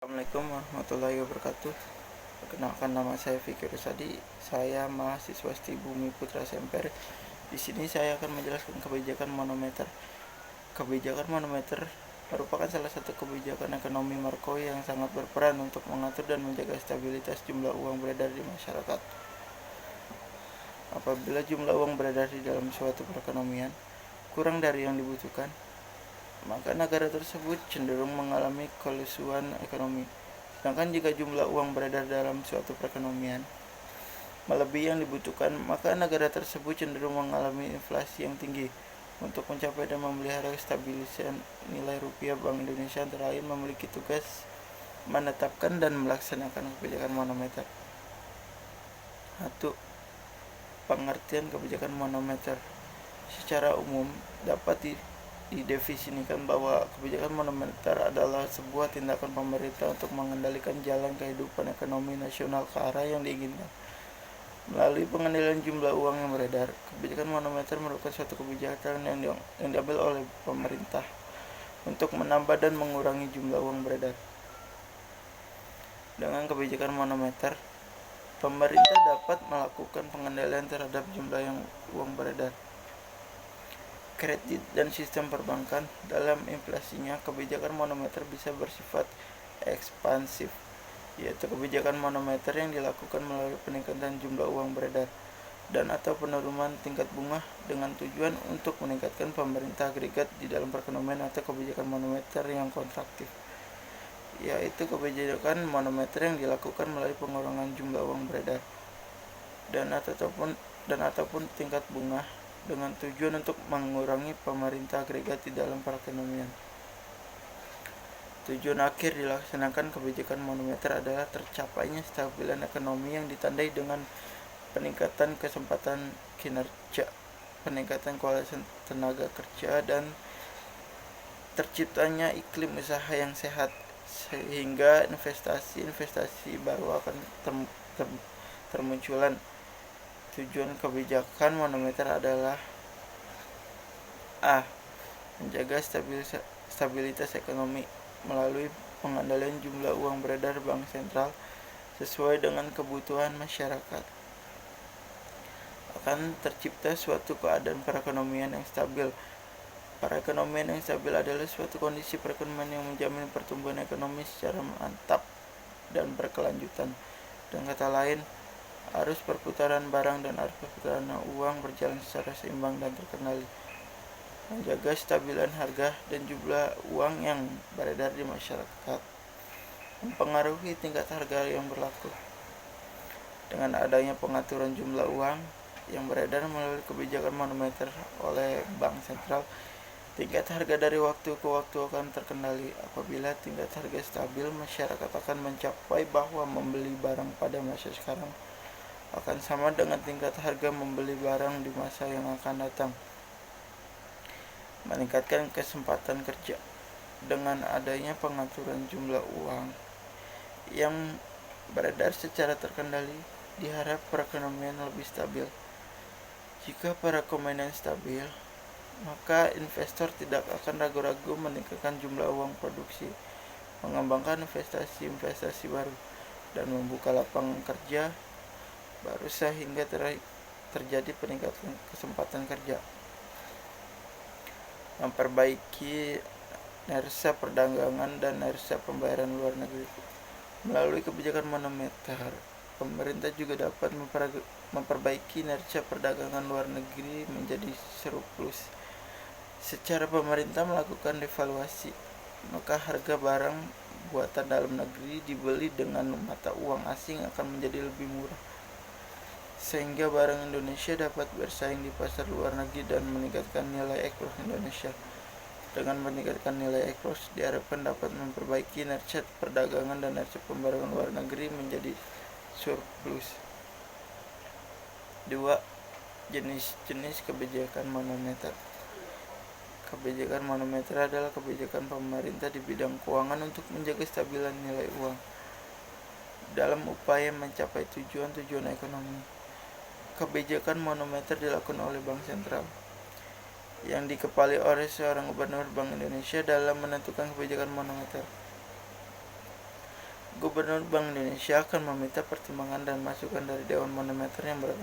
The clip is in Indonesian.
Assalamualaikum warahmatullahi wabarakatuh. Perkenalkan, nama saya Fikri Rusadi. Saya mahasiswa STI Bumi Putra Semper. Di sini saya akan menjelaskan kebijakan moneter. Kebijakan moneter merupakan salah satu kebijakan ekonomi makro yang sangat berperan untuk mengatur dan menjaga stabilitas jumlah uang beredar di masyarakat. Apabila jumlah uang beredar di dalam suatu perekonomian kurang dari yang dibutuhkan, maka negara tersebut cenderung mengalami kelesuan ekonomi. Sedangkan jika jumlah uang beredar dalam suatu perekonomian melebihi yang dibutuhkan, maka negara tersebut cenderung mengalami inflasi yang tinggi. Untuk mencapai dan memelihara stabilitas nilai rupiah, Bank Indonesia antara lain memiliki tugas menetapkan dan melaksanakan kebijakan moneter. 1. Pengertian kebijakan moneter. Secara umum dapat didefinisikan bahwa kebijakan moneter adalah sebuah tindakan pemerintah untuk mengendalikan jalan kehidupan ekonomi nasional ke arah yang diinginkan. Melalui pengendalian jumlah uang yang beredar, kebijakan moneter merupakan suatu kebijakan yang diambil oleh pemerintah untuk menambah dan mengurangi jumlah uang beredar. Dengan kebijakan moneter, pemerintah dapat melakukan pengendalian terhadap jumlah uang beredar. Kredit dan sistem perbankan. Dalam inflasinya, kebijakan moneter bisa bersifat ekspansif, yaitu kebijakan moneter yang dilakukan melalui peningkatan jumlah uang beredar dan atau penurunan tingkat bunga dengan tujuan untuk meningkatkan pemerintah agregat di dalam perekonomian, atau kebijakan moneter yang kontraktif, yaitu kebijakan moneter yang dilakukan melalui pengurangan jumlah uang beredar dan ataupun tingkat bunga dengan tujuan untuk mengurangi pemerintah agregat di dalam perekonomian. Tujuan akhir dilaksanakan kebijakan moneter adalah tercapainya stabilan ekonomi yang ditandai dengan peningkatan kesempatan kinerja, peningkatan kualitas tenaga kerja, dan terciptanya iklim usaha yang sehat, sehingga investasi baru akan termunculan. Tujuan kebijakan moneter adalah A. Menjaga stabilitas ekonomi melalui pengendalian jumlah uang beredar bank sentral sesuai dengan kebutuhan masyarakat. Akan tercipta suatu keadaan perekonomian yang stabil. Perekonomian yang stabil adalah suatu kondisi perekonomian yang menjamin pertumbuhan ekonomi secara mantap dan berkelanjutan. Dengan kata lain, arus perputaran barang dan arus perputaran uang berjalan secara seimbang dan terkendali, menjaga stabilan harga dan jumlah uang yang beredar di masyarakat, mempengaruhi tingkat harga yang berlaku. Dengan adanya pengaturan jumlah uang yang beredar melalui kebijakan moneter oleh bank sentral, tingkat harga dari waktu ke waktu akan terkendali. Apabila tingkat harga stabil, masyarakat akan mencapai bahwa membeli barang pada masa sekarang akan sama dengan tingkat harga membeli barang di masa yang akan datang. Meningkatkan kesempatan kerja. Dengan adanya pengaturan jumlah uang yang beredar secara terkendali, diharap perekonomian lebih stabil. Jika perekonomian stabil, maka investor tidak akan ragu-ragu meningkatkan jumlah uang produksi, mengembangkan investasi baru, dan membuka lapangan kerja baru sehingga terjadi peningkatan kesempatan kerja. Memperbaiki neraca perdagangan dan neraca pembayaran luar negeri. Melalui kebijakan moneter, pemerintah juga dapat memperbaiki neraca perdagangan luar negeri menjadi surplus. Secara pemerintah melakukan devaluasi, maka harga barang buatan dalam negeri dibeli dengan mata uang asing akan menjadi lebih murah, sehingga barang Indonesia dapat bersaing di pasar luar negeri dan meningkatkan nilai ekspor Indonesia. Dengan meningkatkan nilai ekspor, diharapkan dapat memperbaiki neraca perdagangan dan neraca pembayaran luar negeri menjadi surplus. 2. Jenis-jenis kebijakan moneter. Kebijakan moneter adalah kebijakan pemerintah di bidang keuangan untuk menjaga stabilan nilai uang dalam upaya mencapai tujuan-tujuan ekonomi. Kebijakan moneter dilakukan oleh Bank Sentral yang dikepali oleh seorang gubernur Bank Indonesia dalam menentukan kebijakan moneter. Gubernur Bank Indonesia akan meminta pertimbangan dan masukan dari Dewan Moneter yang berada